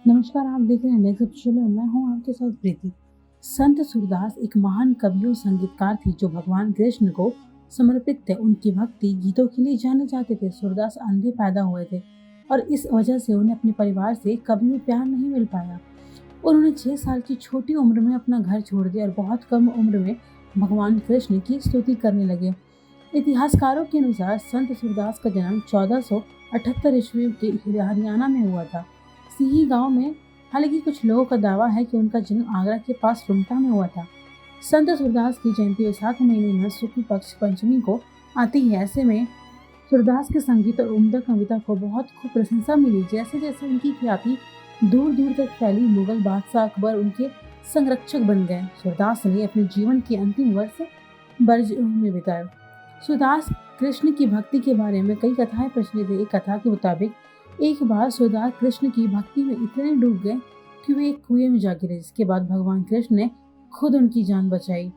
नमस्कार, आप देख रहे हैं नेक्स्ट एपिसोड और मैं हूं आपके साथ प्रीति। संत सूरदास एक महान कवि और संगीतकार थे जो भगवान कृष्ण को समर्पित थे। उनकी भक्ति गीतों के लिए जाने जाते थे। सूरदास अंधे पैदा हुए थे और इस वजह से उन्हें अपने परिवार से कभी भी प्यार नहीं मिल पाया। उन्होंने 6 साल की छोटी उम्र में अपना घर छोड़ दिया और बहुत कम उम्र में भगवान कृष्ण की स्तुति करने लगे। इतिहासकारों के अनुसार संत सूरदास का जन्म 1478 ईस्वी के हरियाणा में हुआ था, सिही गांव में। हालांकि कुछ लोगों का दावा है कि उनका जन्म आगरा के पास रुमटा में हुआ था। संत सूरदास की जयंती वैशाख महीने में शुक्ल पक्ष पंचमी को आती है। ऐसे में सूरदास के संगीत और उम्दा कविता को बहुत खूब प्रशंसा मिली। जैसे जैसे उनकी ख्याति दूर दूर तक फैली, मुगल बादशाह अकबर उनके संरक्षक बन गए। सूरदास ने अपने जीवन के अंतिम वर्ष ब्रज में बिताए। सूरदास कृष्ण की भक्ति के बारे में कई कथाएं प्रचलित है। एक कथा के मुताबिक एक बार सूरदास कृष्ण की भक्ति में इतने डूब गए कि वे एक कुएं में जा गिरे, जिसके बाद भगवान कृष्ण ने खुद उनकी जान बचाई,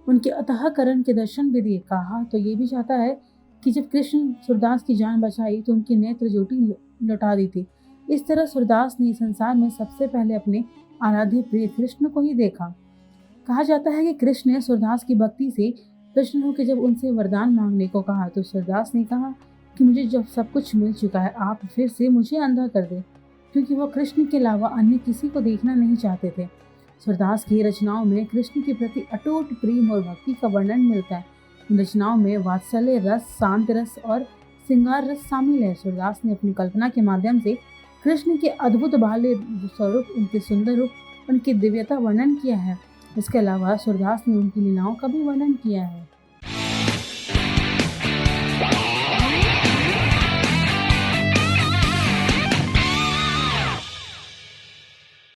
उनके अतःकरण के दर्शन भी दिए। कहा तो ये भी जाता है कि जब कृष्ण सूरदास की जान बचाई तो उनकी नेत्र ज्योति लौटा दी थी। इस तरह सूरदास ने संसार में सबसे पहले अपने आराध्य प्रिय कृष्ण को ही देखा। कहा जाता है कि कृष्ण ने सूरदास की भक्ति से प्रसन्न होकर जब उनसे वरदान मांगने को कहा तो सूरदास ने कहा कि मुझे जब सब कुछ मिल चुका है, आप फिर से मुझे अंधा कर दे, क्योंकि वो कृष्ण के अलावा अन्य किसी को देखना नहीं चाहते थे। सूरदास की रचनाओं में कृष्ण के प्रति अटूट प्रेम और भक्ति का वर्णन मिलता है। इन रचनाओं में वात्सल्य रस, शांत रस और श्रृंगार रस शामिल है। सूरदास ने अपनी कल्पना के माध्यम से कृष्ण के अद्भुत बाल्य स्वरूप, उनके सुंदर रूप, उनकी दिव्यता वर्णन किया है। इसके अलावा सूरदास ने उनकी लीलाओं का भी वर्णन किया है।